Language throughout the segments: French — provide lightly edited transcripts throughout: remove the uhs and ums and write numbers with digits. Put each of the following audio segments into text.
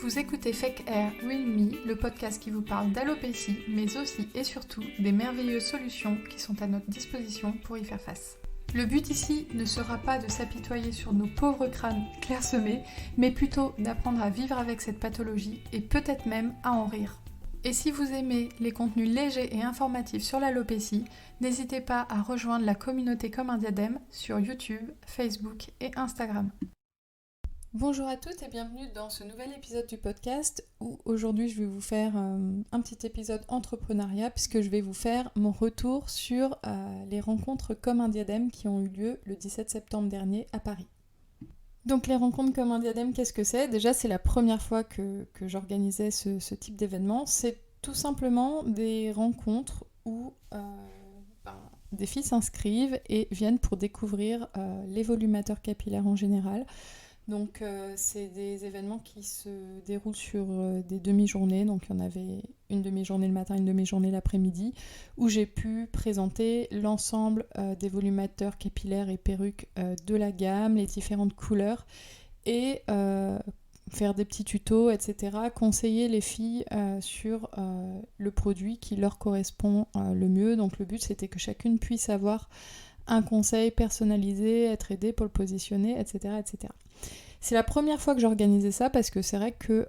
Vous écoutez Fake Hair Real Me, le podcast qui vous parle d'alopécie, mais aussi et surtout des merveilleuses solutions qui sont à notre disposition pour y faire face. Le but ici ne sera pas de s'apitoyer sur nos pauvres crânes clairsemés, mais plutôt d'apprendre à vivre avec cette pathologie et peut-être même à en rire. Et si vous aimez les contenus légers et informatifs sur l'alopécie, n'hésitez pas à rejoindre la communauté Comme un Diadème sur YouTube, Facebook et Instagram. Bonjour à toutes et bienvenue dans ce nouvel épisode du podcast où aujourd'hui je vais vous faire un petit épisode entrepreneuriat puisque je vais vous faire mon retour sur les rencontres Comme un Diadème qui ont eu lieu le 17 septembre dernier à Paris. Donc les rencontres Comme un Diadème, qu'est-ce que c'est ? Déjà c'est la première fois que j'organisais ce type d'événement. C'est tout simplement des rencontres où des filles s'inscrivent et viennent pour découvrir les volumateurs capillaires en général. Donc c'est des événements qui se déroulent sur des demi-journées, donc il y en avait une demi-journée le matin, une demi-journée l'après-midi, où j'ai pu présenter l'ensemble des volumateurs capillaires et perruques de la gamme, les différentes couleurs, et faire des petits tutos, etc., conseiller les filles sur le produit qui leur correspond le mieux. Donc le but c'était que chacune puisse avoir un conseil personnalisé, être aidée pour le positionner, etc., etc. C'est la première fois que j'organisais ça parce que c'est vrai que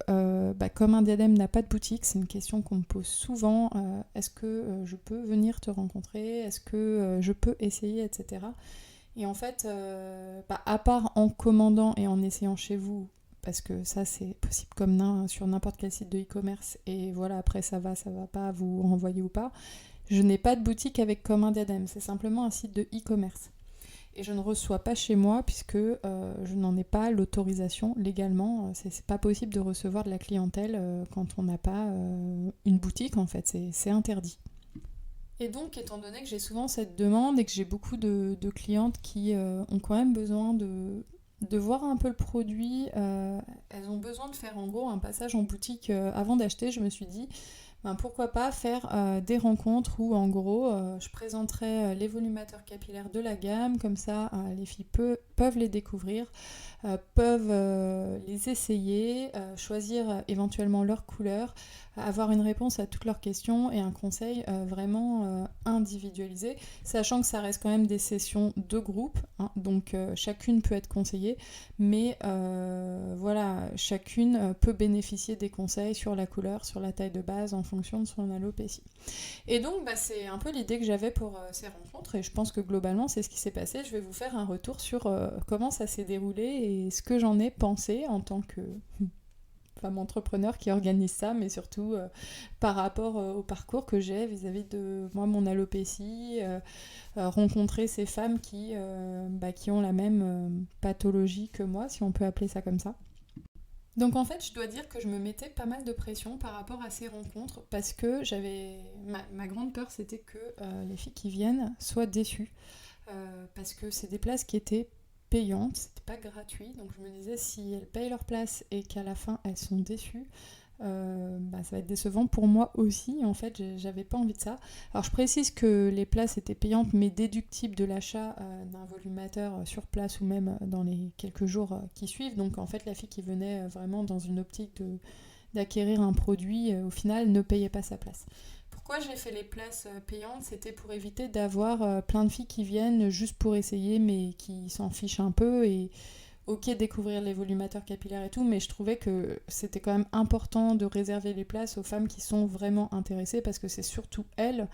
Comme un Diadème n'a pas de boutique, c'est une question qu'on me pose souvent. Est-ce que je peux venir te rencontrer ? Est-ce que je peux essayer, etc. Et en fait, à part en commandant et en essayant chez vous, parce que ça c'est possible comme sur n'importe quel site de e-commerce, et voilà, après ça va pas, vous renvoyer ou pas, je n'ai pas de boutique avec Comme un Diadème, c'est simplement un site de e-commerce. Et je ne reçois pas chez moi puisque je n'en ai pas l'autorisation légalement. C'est pas possible de recevoir de la clientèle quand on n'a pas une boutique en fait, c'est interdit. Et donc étant donné que j'ai souvent cette demande et que j'ai beaucoup de clientes qui ont quand même besoin de voir un peu le produit, elles ont besoin de faire en gros un passage en boutique avant d'acheter, je me suis dit pourquoi pas faire des rencontres où en gros je présenterai les volumateurs capillaires de la gamme, comme ça les filles peuvent les découvrir, peuvent les essayer, choisir éventuellement leur couleur, avoir une réponse à toutes leurs questions et un conseil vraiment individualisé, sachant que ça reste quand même des sessions de groupe, hein, donc chacune peut être conseillée, mais voilà, chacune peut bénéficier des conseils sur la couleur, sur la taille de base en fonction de son alopécie. Et donc c'est un peu l'idée que j'avais pour ces rencontres et je pense que globalement c'est ce qui s'est passé. Je vais vous faire un retour sur comment ça s'est déroulé et ce que j'en ai pensé en tant que femme entrepreneur qui organise ça, mais surtout par rapport au parcours que j'ai vis-à-vis de moi, mon alopécie, rencontrer ces femmes qui ont la même pathologie que moi, si on peut appeler ça comme ça. Donc en fait, je dois dire que je me mettais pas mal de pression par rapport à ces rencontres parce que j'avais ma grande peur, c'était que les filles qui viennent soient déçues parce que c'est des places qui étaient payantes, c'était pas gratuit, donc je me disais si elles payent leur place et qu'à la fin elles sont déçues, ça va être décevant pour moi aussi. En fait j'avais pas envie de ça. Alors je précise que les places étaient payantes mais déductibles de l'achat d'un volumateur sur place ou même dans les quelques jours qui suivent, donc en fait la fille qui venait vraiment dans une optique d'acquérir un produit au final ne payait pas sa place. Pourquoi j'ai fait les places payantes ? C'était pour éviter d'avoir plein de filles qui viennent juste pour essayer mais qui s'en fichent un peu et ok découvrir les volumateurs capillaires et tout, mais je trouvais que c'était quand même important de réserver les places aux femmes qui sont vraiment intéressées parce que c'est surtout elles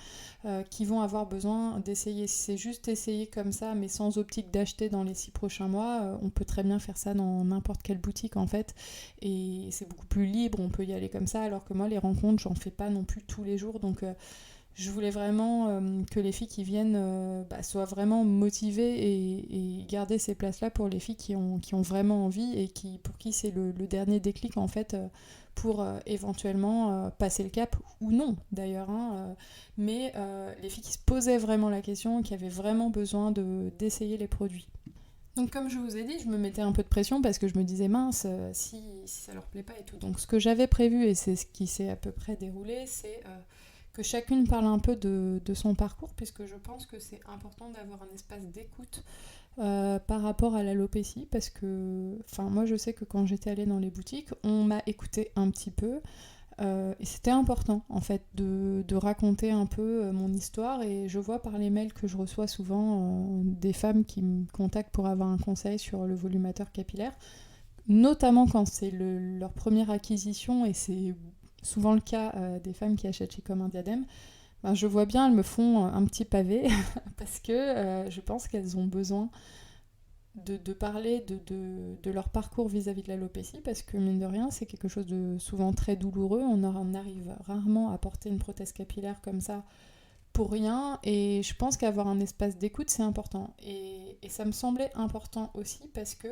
qui vont avoir besoin d'essayer. Si c'est juste essayer comme ça mais sans optique d'acheter dans les 6 prochains mois, on peut très bien faire ça dans n'importe quelle boutique en fait et c'est beaucoup plus libre, on peut y aller comme ça, alors que moi les rencontres j'en fais pas non plus tous les jours, donc je voulais vraiment que les filles qui viennent soient vraiment motivées et garder ces places-là pour les filles qui ont vraiment envie et pour qui c'est le dernier déclic en fait pour éventuellement passer le cap ou non d'ailleurs. Mais les filles qui se posaient vraiment la question, qui avaient vraiment besoin d'essayer les produits. Donc comme je vous ai dit, je me mettais un peu de pression parce que je me disais mince, si ça leur plaît pas et tout. Donc ce que j'avais prévu, et c'est ce qui s'est à peu près déroulé, c'est que que chacune parle un peu de son parcours, puisque je pense que c'est important d'avoir un espace d'écoute par rapport à l'alopécie, parce que moi je sais que quand j'étais allée dans les boutiques, on m'a écouté un petit peu, et c'était important en fait de raconter un peu mon histoire, et je vois par les mails que je reçois souvent des femmes qui me contactent pour avoir un conseil sur le volumateur capillaire, notamment quand c'est leur première acquisition, et c'est souvent le cas des femmes qui achètent chez Comme un Diadème. Je vois bien, elles me font un petit pavé parce que je pense qu'elles ont besoin de parler de leur parcours vis-à-vis de l'alopécie, parce que mine de rien, c'est quelque chose de souvent très douloureux. On arrive rarement à porter une prothèse capillaire comme ça pour rien, et je pense qu'avoir un espace d'écoute, c'est important. Et ça me semblait important aussi parce que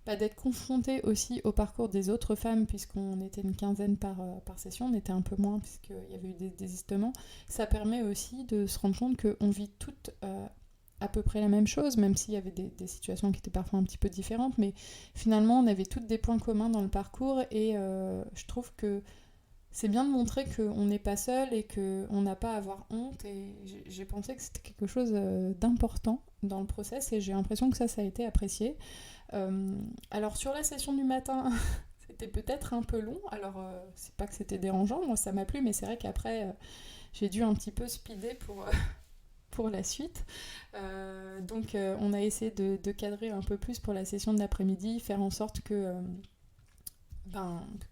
d'être confrontée aussi au parcours des autres femmes, puisqu'on était une quinzaine par session, on était un peu moins puisqu'il y avait eu des désistements. Ça permet aussi de se rendre compte qu'on vit toutes à peu près la même chose, même s'il y avait des situations qui étaient parfois un petit peu différentes, mais finalement on avait toutes des points communs dans le parcours, et je trouve que c'est bien de montrer qu'on n'est pas seul et qu'on n'a pas à avoir honte, et j'ai pensé que c'était quelque chose d'important dans le process, et j'ai l'impression que ça a été apprécié. Alors sur la session du matin, c'était peut-être un peu long, alors c'est pas que c'était dérangeant, moi ça m'a plu, mais c'est vrai qu'après j'ai dû un petit peu speeder pour la suite. Donc on a essayé de cadrer un peu plus pour la session de l'après-midi, faire en sorte que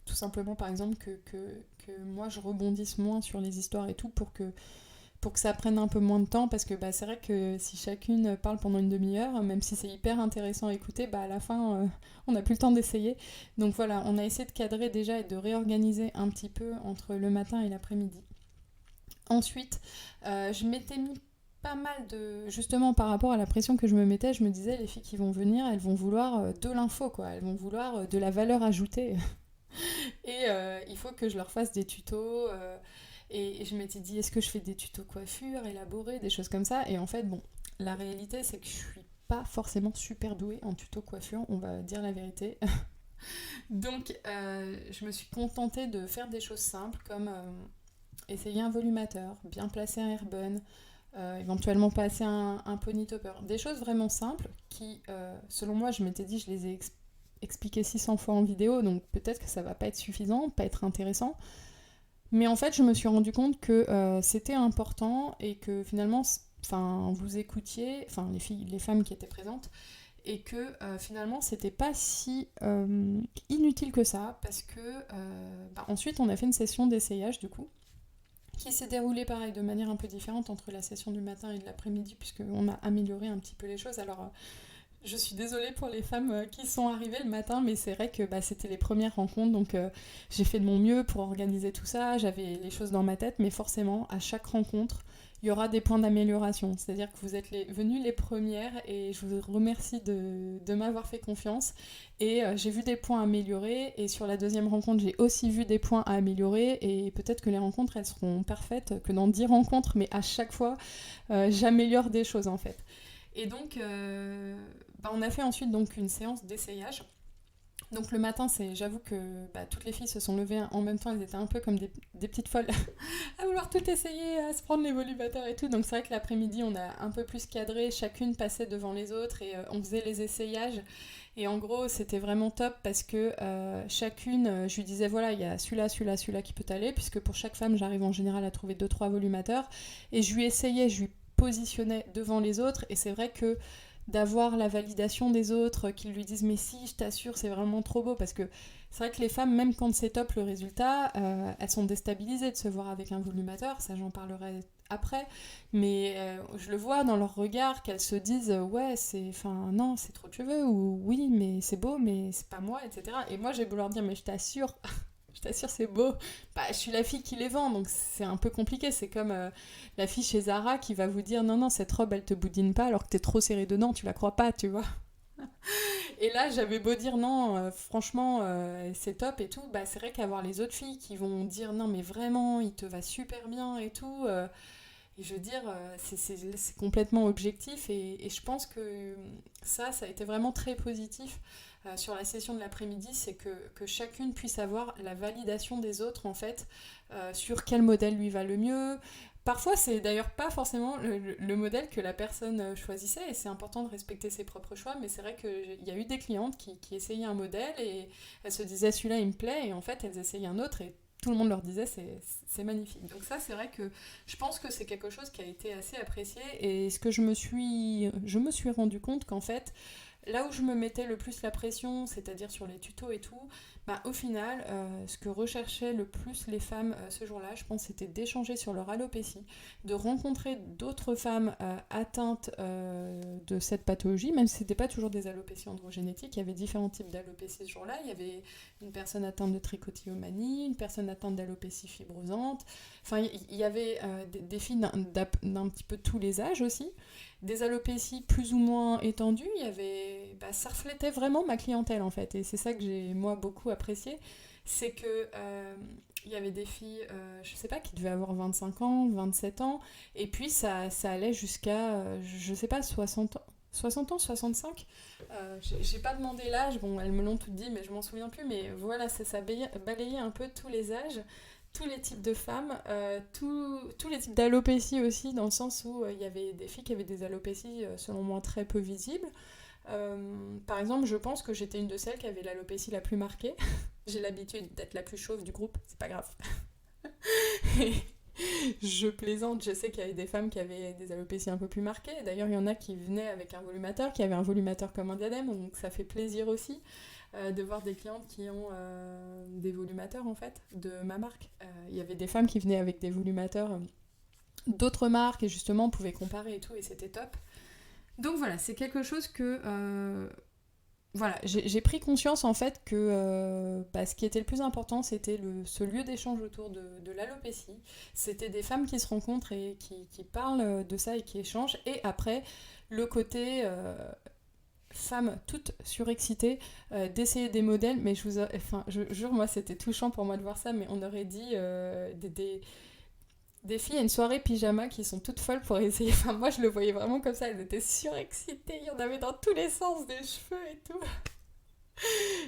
tout simplement par exemple que moi je rebondisse moins sur les histoires et tout, pour que ça prenne un peu moins de temps, parce que c'est vrai que si chacune parle pendant une demi-heure, même si c'est hyper intéressant à écouter, à la fin on n'a plus le temps d'essayer. Donc voilà, on a essayé de cadrer déjà et de réorganiser un petit peu entre le matin et l'après-midi. Ensuite, je m'étais mis pas mal justement par rapport à la pression que je me mettais, je me disais, les filles qui vont venir, elles vont vouloir de l'info, quoi. Elles vont vouloir de la valeur ajoutée. Et il faut que je leur fasse des tutos. Et je m'étais dit, est-ce que je fais des tutos coiffure, élaborés, des choses comme ça? Et en fait, la réalité, c'est que je suis pas forcément super douée en tuto coiffure, on va dire la vérité. Donc, je me suis contentée de faire des choses simples, comme essayer un volumateur, bien placer un airbun, éventuellement passer un pony topper. Des choses vraiment simples qui, selon moi, je m'étais dit, je les ai expliquées 600 fois en vidéo, donc peut-être que ça va pas être suffisant, pas être intéressant. Mais en fait, je me suis rendu compte que c'était important, et que finalement, vous écoutiez, les femmes qui étaient présentes, et que finalement, c'était pas si inutile que ça, parce que ensuite, on a fait une session d'essayage du coup, qui s'est déroulée pareil de manière un peu différente entre la session du matin et de l'après-midi, puisqu'on a amélioré un petit peu les choses. Alors je suis désolée pour les femmes qui sont arrivées le matin, mais c'est vrai que c'était les premières rencontres, donc j'ai fait de mon mieux pour organiser tout ça, j'avais les choses dans ma tête, mais forcément, à chaque rencontre, il y aura des points d'amélioration. C'est-à-dire que vous êtes venues les premières, et je vous remercie de m'avoir fait confiance. Et j'ai vu des points à améliorer, et sur la deuxième rencontre, j'ai aussi vu des points à améliorer, et peut-être que les rencontres, elles seront parfaites que dans 10 rencontres, mais à chaque fois, j'améliore des choses en fait. Et donc, on a fait ensuite donc une séance d'essayage. Donc le matin, j'avoue que toutes les filles se sont levées en même temps, elles étaient un peu comme des petites folles à vouloir tout essayer, à se prendre les volumateurs et tout. Donc c'est vrai que l'après-midi, on a un peu plus cadré, chacune passait devant les autres, et on faisait les essayages. Et en gros, c'était vraiment top, parce que chacune, je lui disais, voilà, il y a celui-là qui peut aller, puisque pour chaque femme, j'arrive en général à trouver 2-3 volumateurs. Et je lui positionnais devant les autres, et c'est vrai que d'avoir la validation des autres qui lui disent mais si, je t'assure, c'est vraiment trop beau, parce que c'est vrai que les femmes, même quand c'est top le résultat, elles sont déstabilisées de se voir avec un volumateur, ça j'en parlerai après, mais je le vois dans leur regard qu'elles se disent ouais, non, c'est trop tu veux, ou oui, mais c'est beau, mais c'est pas moi, etc. Et moi j'ai beau leur dire mais je t'assure, c'est beau. Je suis la fille qui les vend, donc c'est un peu compliqué. C'est comme la fille chez Zara qui va vous dire non, cette robe, elle te boudine pas, alors que t'es trop serrée dedans, tu la crois pas, tu vois. Et là, j'avais beau dire non, franchement, c'est top et tout, c'est vrai qu'avoir les autres filles qui vont dire non, mais vraiment, il te va super bien et tout, Et je veux dire, c'est complètement objectif et je pense que ça a été vraiment très positif sur la session de l'après-midi, c'est que chacune puisse avoir la validation des autres en fait, sur quel modèle lui va le mieux. Parfois, c'est d'ailleurs pas forcément le modèle que la personne choisissait et c'est important de respecter ses propres choix, mais c'est vrai qu'il y a eu des clientes qui essayaient un modèle et elles se disaient celui-là il me plaît et en fait elles essayaient un autre et tout le monde leur disait c'est magnifique. Donc ça c'est vrai que je pense que c'est quelque chose qui a été assez apprécié et ce que je me suis rendu compte qu'en fait là où je me mettais le plus la pression, c'est-à-dire sur les tutos et tout, bah, au final, ce que recherchaient le plus les femmes ce jour-là, je pense, c'était d'échanger sur leur alopécie, de rencontrer d'autres femmes atteintes de cette pathologie, même si ce n'était pas toujours des alopécies androgénétiques, il y avait différents types d'alopécies ce jour-là. Il y avait une personne atteinte de trichotillomanie, une personne atteinte d'alopécie fibrosante, enfin, il y avait des filles d'un petit peu tous les âges aussi. Des alopécies plus ou moins étendues, ça reflétait vraiment ma clientèle en fait, et c'est ça que j'ai moi beaucoup apprécié, c'est que il y avait des filles, je sais pas, qui devaient avoir 25 ans, 27 ans, et puis ça allait jusqu'à, je sais pas, 60 ans. 60 ans, 65 j'ai pas demandé l'âge, bon elles me l'ont toutes dit mais je m'en souviens plus, mais voilà, ça balayait un peu tous les âges, tous les types de femmes, tous les types d'alopécies aussi, dans le sens où il y avait des filles qui avaient des alopécies selon moi très peu visibles. Par exemple, je pense que j'étais une de celles qui avait l'alopécie la plus marquée. J'ai l'habitude d'être la plus chauve du groupe, c'est pas grave. Je plaisante, je sais qu'il y avait des femmes qui avaient des alopécies un peu plus marquées. D'ailleurs, il y en a qui venaient avec un volumateur, qui avaient un volumateur comme un diadème, donc ça fait plaisir aussi de voir des clientes qui ont des volumateurs en fait, de ma marque. Il y avait des femmes qui venaient avec des volumateurs d'autres marques et justement on pouvait comparer et tout et c'était top. Donc voilà, c'est quelque chose que... voilà, j'ai pris conscience en fait que ce qui était le plus important, c'était ce lieu d'échange autour de l'alopécie. C'était des femmes qui se rencontrent et qui parlent de ça et qui échangent. Et après, le côté femmes toutes surexcitées, d'essayer des modèles. Mais je jure, moi, c'était touchant pour moi de voir ça, mais on aurait dit des filles à une soirée pyjama qui sont toutes folles pour essayer. Enfin, moi, je le voyais vraiment comme ça. Elles étaient surexcitées. Il y en avait dans tous les sens, des cheveux et tout.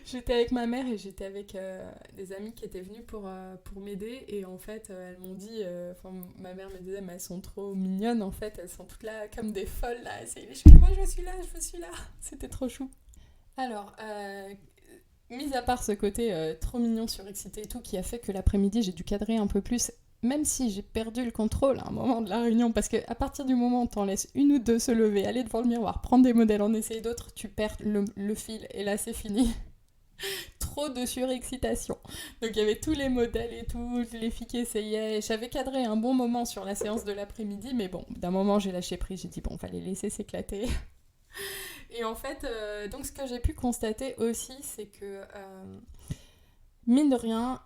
J'étais avec ma mère et j'étais avec des amies qui étaient venues pour m'aider. Et en fait, elles m'ont dit... ma mère me disait, mais elles sont trop mignonnes, en fait. Elles sont toutes là comme des folles, là. Moi, je suis là. C'était trop chou. Alors... mis à part ce côté trop mignon, surexcité et tout, qui a fait que l'après-midi, j'ai dû cadrer un peu plus, même si j'ai perdu le contrôle à un moment de la réunion, parce qu'à partir du moment où t'en laisses une ou deux se lever, aller devant le miroir, prendre des modèles, en essayer d'autres, tu perds le fil, et là c'est fini. Trop de surexcitation. Donc il y avait tous les modèles et tout, les filles qui essayaient, j'avais cadré un bon moment sur la séance de l'après-midi, mais bon, d'un moment j'ai lâché prise, j'ai dit bon, fallait laisser s'éclater. Et en fait, donc ce que j'ai pu constater aussi, c'est que, mine de rien,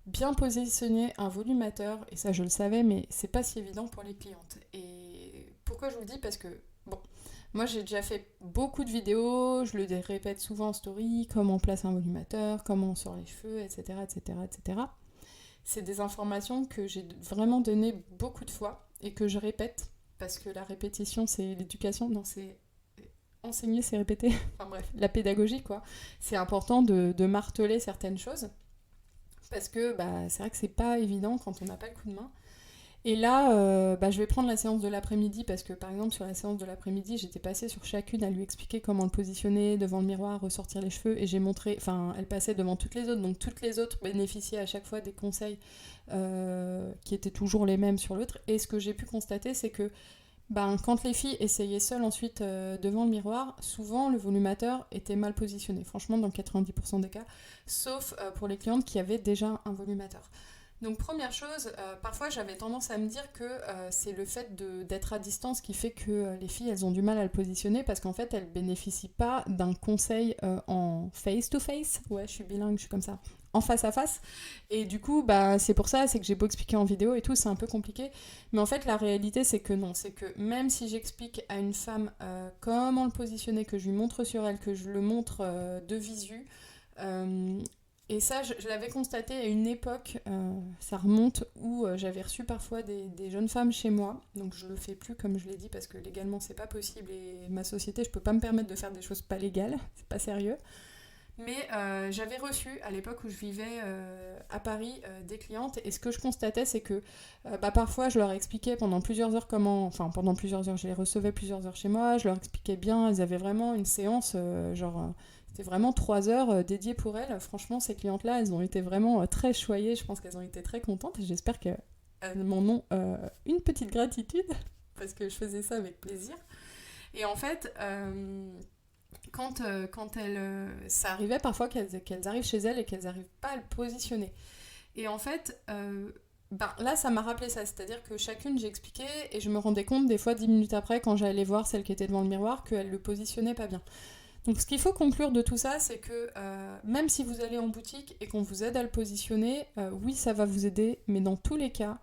bien positionner un volumateur, et ça je le savais, mais c'est pas si évident pour les clientes. Et pourquoi je vous le dis ? Parce que, bon, moi j'ai déjà fait beaucoup de vidéos, je le répète souvent en story, comment on place un volumateur, comment on sort les cheveux, etc., etc., etc. C'est des informations que j'ai vraiment données beaucoup de fois, et que je répète, parce que la répétition c'est l'éducation, non c'est... enseigner, c'est répéter. Enfin bref, la pédagogie, quoi. C'est important de marteler certaines choses. Parce que c'est vrai que c'est pas évident quand on n'a pas le coup de main. Et là, je vais prendre la séance de l'après-midi parce que, par exemple, sur la séance de l'après-midi, j'étais passée sur chacune à lui expliquer comment le positionner devant le miroir, ressortir les cheveux, et j'ai montré... Enfin, elle passait devant toutes les autres, donc toutes les autres bénéficiaient à chaque fois des conseils qui étaient toujours les mêmes sur l'autre. Et ce que j'ai pu constater, c'est que quand les filles essayaient seules ensuite devant le miroir, souvent le volumateur était mal positionné, franchement dans 90% des cas, sauf pour les clientes qui avaient déjà un volumateur. Donc première chose, parfois j'avais tendance à me dire que c'est le fait d'être à distance qui fait que les filles elles ont du mal à le positionner parce qu'en fait elles bénéficient pas d'un conseil en face to face, ouais je suis bilingue, je suis comme ça, en face à face, et du coup c'est pour ça, c'est que j'ai beau expliquer en vidéo et tout, c'est un peu compliqué, mais en fait la réalité c'est que non, c'est que même si j'explique à une femme comment le positionner, que je lui montre sur elle, que je le montre de visu, Et ça, je l'avais constaté à une époque, ça remonte, où j'avais reçu parfois des jeunes femmes chez moi. Donc je le fais plus, comme je l'ai dit, parce que légalement c'est pas possible et ma société, je peux pas me permettre de faire des choses pas légales, c'est pas sérieux. Mais j'avais reçu, à l'époque où je vivais à Paris, des clientes, et ce que je constatais, c'est que parfois je leur expliquais pendant plusieurs heures pendant plusieurs heures, je les recevais plusieurs heures chez moi, je leur expliquais bien, elles avaient vraiment une séance, c'était vraiment 3 heures dédiées pour elles. Franchement, ces clientes-là, elles ont été vraiment très choyées, je pense qu'elles ont été très contentes, et j'espère qu'elles m'en ont une petite gratitude, parce que je faisais ça avec plaisir. Et en fait... ça arrivait parfois qu'elles arrivent chez elles et qu'elles n'arrivent pas à le positionner. Et en fait, là, ça m'a rappelé ça. C'est-à-dire que chacune, j'expliquais et je me rendais compte des fois 10 minutes après, quand j'allais voir celle qui était devant le miroir, qu'elle le positionnait pas bien. Donc ce qu'il faut conclure de tout ça, c'est que même si vous allez en boutique et qu'on vous aide à le positionner, oui, ça va vous aider, mais dans tous les cas,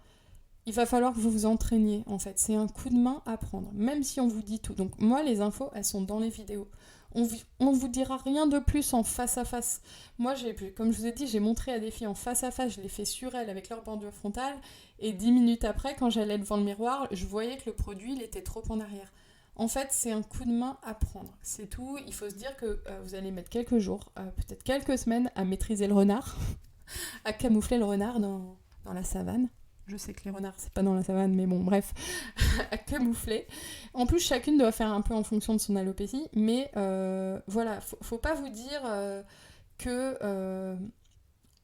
il va falloir que vous vous entraîniez, en fait. C'est un coup de main à prendre, même si on vous dit tout. Donc moi, les infos, elles sont dans les vidéos. On vous dira rien de plus en face à face. Moi, comme je vous ai dit, j'ai montré à des filles en face à face, je l'ai fait sur elles avec leur bordure frontale, et 10 minutes après, quand j'allais devant le miroir, je voyais que le produit, il était trop en arrière. En fait, c'est un coup de main à prendre. C'est tout. Il faut se dire que vous allez mettre quelques jours, peut-être quelques semaines, à maîtriser le renard, à camoufler le renard dans la savane. Je sais que les renards, c'est pas dans la savane, mais bon, bref, à camoufler. En plus, chacune doit faire un peu en fonction de son alopécie, mais voilà, faut pas vous dire que...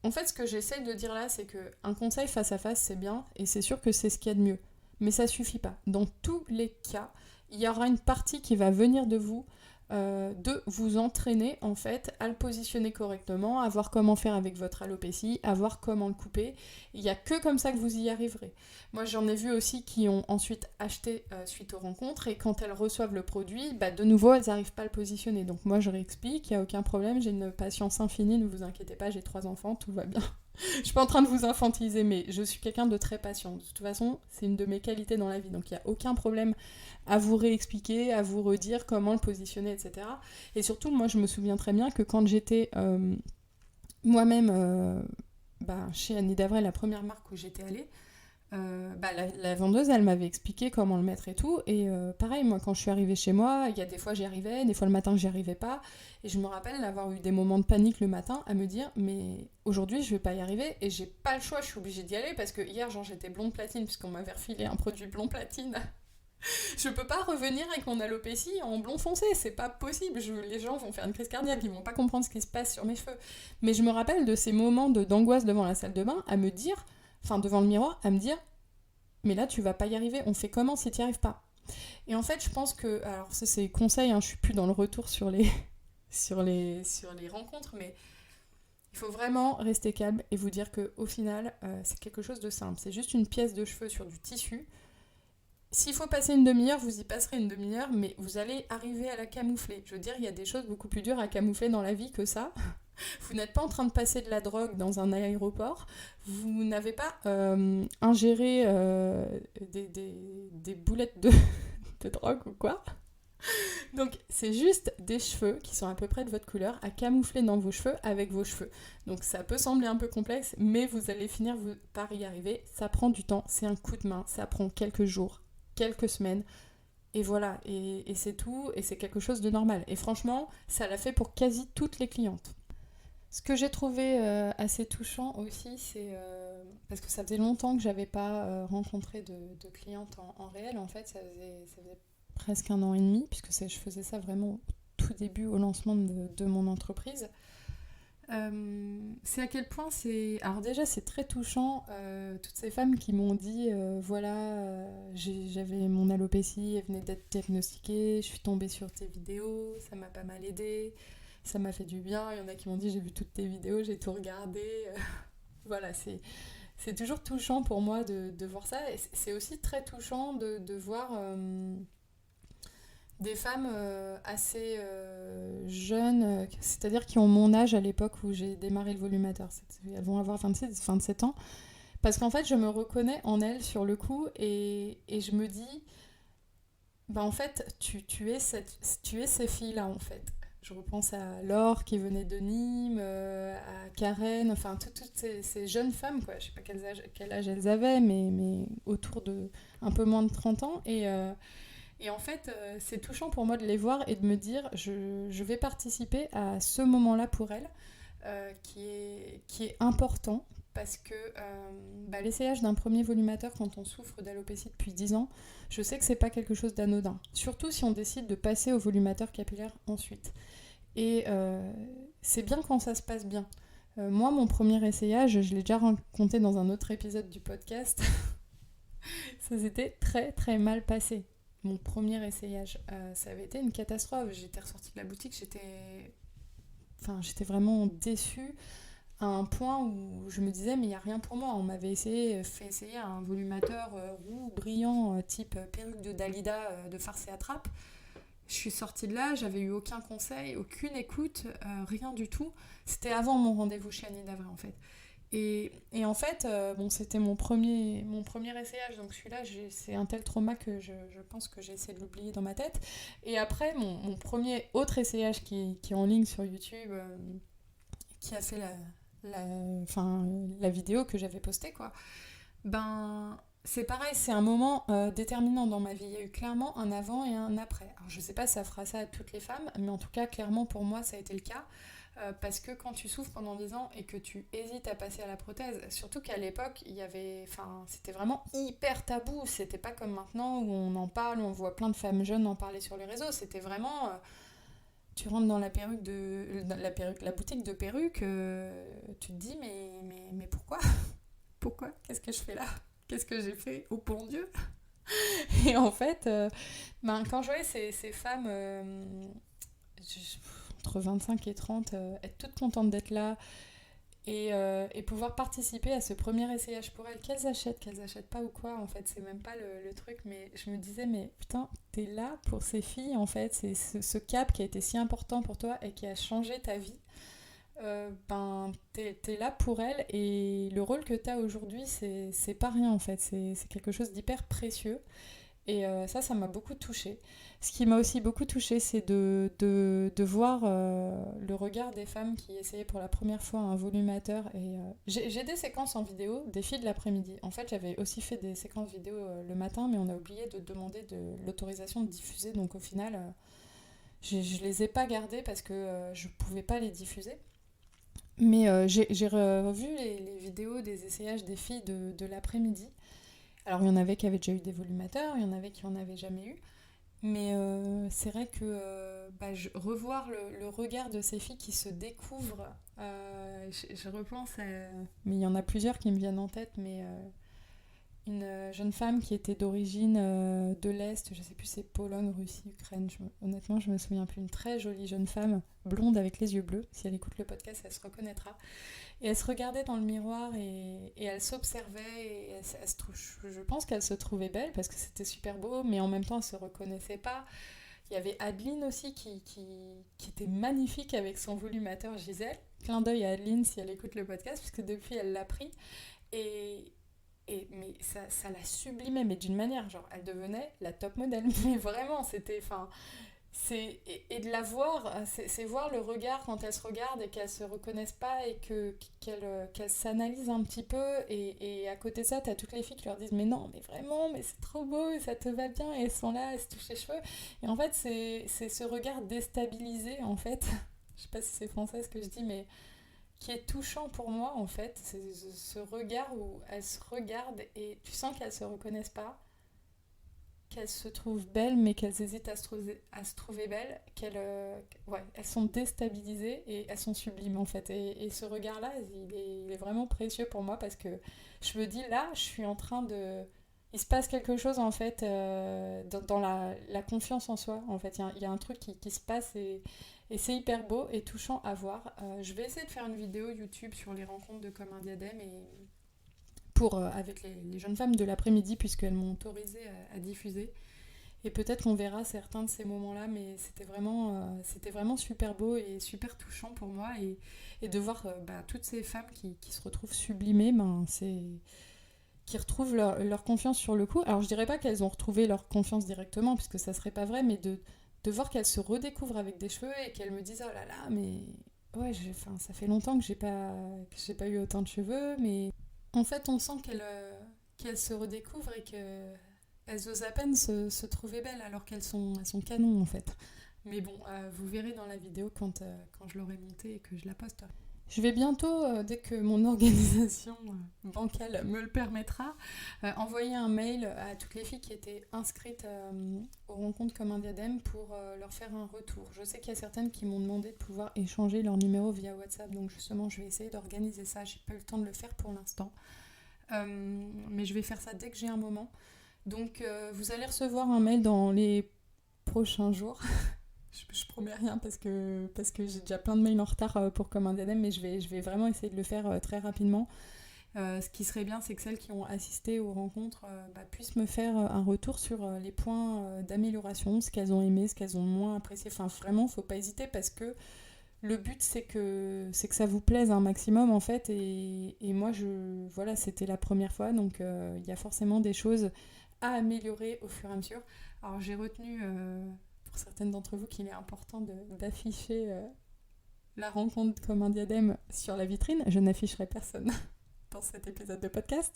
En fait, ce que j'essaye de dire là, c'est qu'un conseil face à face, c'est bien, et c'est sûr que c'est ce qu'il y a de mieux. Mais ça suffit pas. Dans tous les cas, il y aura une partie qui va venir de vous, de vous entraîner en fait à le positionner correctement, à voir comment faire avec votre alopécie, à voir comment le couper. Il n'y a que comme ça que vous y arriverez. Moi j'en ai vu aussi qui ont ensuite acheté suite aux rencontres, et quand elles reçoivent le produit, de nouveau elles n'arrivent pas à le positionner. Donc moi je réexplique, il n'y a aucun problème, j'ai une patience infinie, ne vous inquiétez pas, j'ai 3 enfants, tout va bien. Je suis pas en train de vous infantiliser, mais je suis quelqu'un de très patient. De toute façon, c'est une de mes qualités dans la vie, donc il n'y a aucun problème à vous réexpliquer, à vous redire comment le positionner, etc. Et surtout, moi, je me souviens très bien que quand j'étais moi-même chez Annie Davray, la première marque où j'étais allée, la vendeuse, elle m'avait expliqué comment le mettre et tout. Et pareil, moi, quand je suis arrivée chez moi, il y a des fois j'y arrivais, des fois le matin j'y arrivais pas. Et je me rappelle d'avoir eu des moments de panique le matin à me dire, mais aujourd'hui je vais pas y arriver et j'ai pas le choix, je suis obligée d'y aller parce que hier, j'étais blonde platine puisqu'on m'avait refilé un produit blond platine. Je peux pas revenir avec mon alopécie en blond foncé, c'est pas possible. Les gens vont faire une crise cardiaque, ils vont pas comprendre ce qui se passe sur mes cheveux. Mais je me rappelle de ces moments d'angoisse devant la salle de bain à me dire, devant le miroir, à me dire, mais là tu vas pas y arriver, on fait comment si tu y arrives pas? Et en fait, je pense que, alors ça c'est conseil, je suis plus dans le retour sur les sur les rencontres, mais il faut vraiment rester calme et vous dire que au final, c'est quelque chose de simple. C'est juste une pièce de cheveux sur du tissu. S'il faut passer une demi-heure, vous y passerez une demi-heure, mais vous allez arriver à la camoufler. Je veux dire, il y a des choses beaucoup plus dures à camoufler dans la vie que ça. Vous n'êtes pas en train de passer de la drogue dans un aéroport. Vous n'avez pas ingéré des boulettes de drogue ou quoi. Donc, c'est juste des cheveux qui sont à peu près de votre couleur à camoufler dans vos cheveux avec vos cheveux. Donc, ça peut sembler un peu complexe, mais vous allez finir par y arriver. Ça prend du temps, c'est un coup de main, ça prend quelques jours, quelques semaines, et voilà, et c'est tout, et c'est quelque chose de normal. Et franchement, ça l'a fait pour quasi toutes les clientes. Ce que j'ai trouvé assez touchant aussi, c'est parce que ça faisait longtemps que j'avais pas rencontré de clientes en réel. En fait, ça faisait presque 1 an et demi, puisque je faisais ça vraiment au tout début, au lancement de mon entreprise. C'est à quel point c'est... Alors déjà, c'est très touchant, toutes ces femmes qui m'ont dit, j'avais mon alopécie, elle venait d'être diagnostiquée, je suis tombée sur tes vidéos, ça m'a pas mal aidée, ça m'a fait du bien. Il y en a qui m'ont dit, j'ai vu toutes tes vidéos, j'ai tout regardé. Voilà, c'est toujours touchant pour moi de voir ça. Et c'est aussi très touchant de voir... des femmes assez jeunes, c'est-à-dire qui ont mon âge à l'époque où j'ai démarré le volumateur. Elles vont avoir 27 ans. Parce qu'en fait, je me reconnais en elles sur le coup et je me dis, en fait, tu es ces filles-là, en fait. Je repense à Laure qui venait de Nîmes, à Karen, enfin toutes ces jeunes femmes, quoi. Je sais pas quel âge elles avaient, mais autour de un peu moins de 30 ans. Et en fait, c'est touchant pour moi de les voir et de me dire, je vais participer à ce moment-là pour elles, qui est important, parce que l'essayage d'un premier volumateur quand on souffre d'alopécie depuis 10 ans, je sais que c'est pas quelque chose d'anodin. Surtout si on décide de passer au volumateur capillaire ensuite. Et c'est bien quand ça se passe bien. Moi, mon premier essayage, je l'ai déjà raconté dans un autre épisode du podcast, ça s'était très très mal passé. Mon premier essayage, ça avait été une catastrophe. J'étais ressortie de la boutique, j'étais vraiment déçue à un point où je me disais mais il n'y a rien pour moi. On m'avait fait essayer un volumateur roux, brillant, type perruque de Dalida de Farce et Attrape. Je suis sortie de là, j'avais eu aucun conseil, aucune écoute, rien du tout. C'était avant mon rendez-vous chez Annie Davray en fait. Et en fait, c'était mon premier essayage, donc celui-là, c'est un tel trauma que je pense que j'ai essayé de l'oublier dans ma tête. Et après, mon premier autre essayage qui est en ligne sur YouTube, qui a fait la vidéo que j'avais postée, quoi, c'est pareil, c'est un moment déterminant dans ma vie. Il y a eu clairement un avant et un après. Alors, je sais pas si ça fera ça à toutes les femmes, mais en tout cas, clairement, pour moi, ça a été le cas. Parce que quand tu souffres pendant 10 ans et que tu hésites à passer à la prothèse, surtout qu'à l'époque, c'était vraiment hyper tabou. C'était pas comme maintenant où on en parle, où on voit plein de femmes jeunes en parler sur les réseaux. C'était vraiment... tu rentres dans la boutique de perruques, tu te dis mais pourquoi pourquoi? Qu'est-ce que je fais là? Qu'est-ce que j'ai fait? Oh bon Dieu! Et en fait, quand je voyais ces femmes... entre 25 et 30, être toute contente d'être là et pouvoir participer à ce premier essayage pour elles, qu'elles achètent pas ou quoi, en fait, c'est même pas le truc, mais je me disais, mais putain, t'es là pour ces filles, en fait, c'est ce cap qui a été si important pour toi et qui a changé ta vie, t'es là pour elles, et le rôle que t'as aujourd'hui, c'est pas rien, en fait, c'est quelque chose d'hyper précieux. Et ça m'a beaucoup touchée. Ce qui m'a aussi beaucoup touchée, c'est de voir le regard des femmes qui essayaient pour la première fois un volumateur. Et j'ai des séquences en vidéo, des filles de l'après-midi. En fait, j'avais aussi fait des séquences vidéo le matin, mais on a oublié de demander l'autorisation de diffuser. Donc au final, je les ai pas gardées parce que je pouvais pas les diffuser. Mais j'ai revu les vidéos des essayages des filles de l'après-midi. Alors, il y en avait qui avaient déjà eu des volumateurs, il y en avait qui n'en avaient jamais eu. Mais c'est vrai que revoir le regard de ces filles qui se découvrent, je repense à... Mais il y en a plusieurs qui me viennent en tête, mais une jeune femme qui était d'origine de l'Est, je sais plus, c'est Pologne, Russie, Ukraine, honnêtement je me souviens plus, une très jolie jeune femme, blonde avec les yeux bleus, si elle écoute le podcast elle se reconnaîtra. Et elle se regardait dans le miroir et elle s'observait et je pense qu'elle se trouvait belle parce que c'était super beau, mais en même temps elle se reconnaissait pas. Il y avait Adeline aussi qui était magnifique avec son volumateur Gisèle. Clin d'œil à Adeline si elle écoute le podcast, puisque depuis elle l'a pris. Mais ça la sublimait, mais d'une manière, genre elle devenait la top modèle. Mais vraiment, c'était... Et de la voir, c'est voir le regard quand elles se regardent et qu'elles se reconnaissent pas et qu'elles s'analysent un petit peu, et à côté de ça t'as toutes les filles qui leur disent mais non mais vraiment mais c'est trop beau et ça te va bien, et elles sont là, elles se touchent les cheveux, et en fait c'est ce regard déstabilisé en fait, je sais pas si c'est français ce que je dis, mais qui est touchant pour moi en fait, c'est ce regard où elles se regardent et tu sens qu'elles se reconnaissent pas, qu'elles se trouvent belles, mais qu'elles hésitent à se trouver belles, elles sont déstabilisées et elles sont sublimes en fait. Et ce regard-là, il est vraiment précieux pour moi parce que je me dis là, je suis en train de... Il se passe quelque chose en fait dans la confiance en soi. En fait, il y a un truc qui se passe et c'est hyper beau et touchant à voir. Je vais essayer de faire une vidéo YouTube sur les rencontres de Comme un diadème avec les jeunes femmes de l'après-midi, puisqu'elles m'ont autorisé à diffuser. Et peut-être qu'on verra certains de ces moments-là, mais c'était vraiment super beau et super touchant pour moi. Et de voir toutes ces femmes qui se retrouvent sublimées, qui retrouvent leur confiance sur le coup. Alors je dirais pas qu'elles ont retrouvé leur confiance directement, puisque ça serait pas vrai, mais de voir qu'elle se redécouvre avec des cheveux et qu'elle me dise oh là là, mais ouais, ça fait longtemps que j'ai pas eu autant de cheveux, mais en fait, on sent qu'elle se redécouvre et qu'elles osent à peine se trouver belles alors elles sont canons en fait. Mais bon, vous verrez dans la vidéo quand je l'aurai montée et que je la posterai. Je vais bientôt, dès que mon organisation bancale me le permettra, envoyer un mail à toutes les filles qui étaient inscrites aux rencontres comme un diadème pour leur faire un retour. Je sais qu'il y a certaines qui m'ont demandé de pouvoir échanger leur numéro via WhatsApp, donc justement je vais essayer d'organiser ça. J'ai pas eu le temps de le faire pour l'instant, mais je vais faire ça dès que j'ai un moment. Donc vous allez recevoir un mail dans les prochains jours. Je promets rien parce que j'ai déjà plein de mails en retard pour Comme un diadème, mais je vais vraiment essayer de le faire très rapidement. Ce qui serait bien, c'est que celles qui ont assisté aux rencontres puissent me faire un retour sur les points d'amélioration, ce qu'elles ont aimé, ce qu'elles ont moins apprécié. Enfin, vraiment, faut pas hésiter parce que le but, c'est que ça vous plaise un maximum en fait. Et moi, voilà, c'était la première fois, donc il y a forcément des choses à améliorer au fur et à mesure. Alors, j'ai retenu... pour certaines d'entre vous qu'il est important d'afficher la rencontre Comme un diadème sur la vitrine. Je n'afficherai personne dans cet épisode de podcast.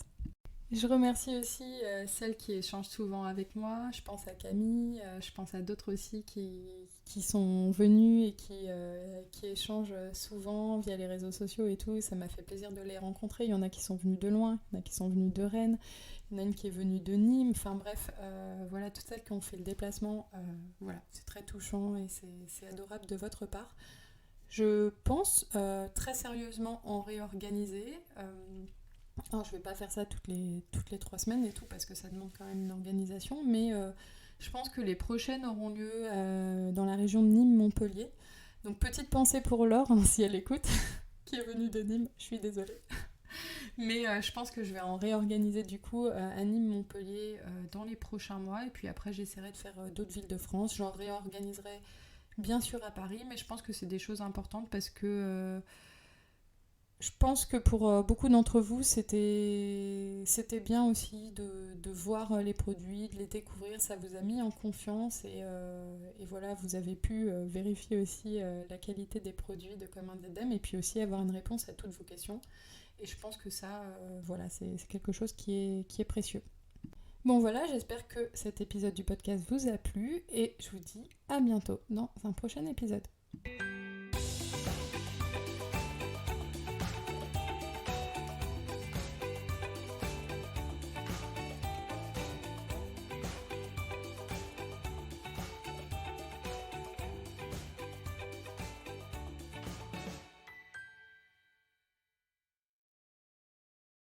Je remercie aussi celles qui échangent souvent avec moi. Je pense à Camille, je pense à d'autres aussi qui sont venues et qui échangent souvent via les réseaux sociaux et tout. Ça m'a fait plaisir de les rencontrer. Il y en a qui sont venus de loin, il y en a qui sont venus de Rennes, il y en a une qui est venue de Nîmes. Enfin bref, voilà, toutes celles qui ont fait le déplacement, voilà, c'est très touchant et c'est adorable de votre part. Je pense très sérieusement en réorganiser. Alors, je vais pas faire ça toutes les 3 semaines et tout parce que ça demande quand même une organisation, mais je pense que les prochaines auront lieu dans la région de Nîmes-Montpellier. Donc petite pensée pour Laure, hein, si elle écoute, qui est venue de Nîmes, je suis désolée. Mais je pense que je vais en réorganiser du coup à Nîmes-Montpellier dans les prochains mois, et puis après j'essaierai de faire d'autres villes de France. J'en réorganiserai bien sûr à Paris, mais je pense que c'est des choses importantes parce que... je pense que pour beaucoup d'entre vous, c'était bien aussi de voir les produits, de les découvrir. Ça vous a mis en confiance et voilà, vous avez pu vérifier aussi la qualité des produits de Comme un diadème et puis aussi avoir une réponse à toutes vos questions. Et je pense que ça, voilà, c'est quelque chose qui est précieux. Bon voilà, j'espère que cet épisode du podcast vous a plu et je vous dis à bientôt dans un prochain épisode.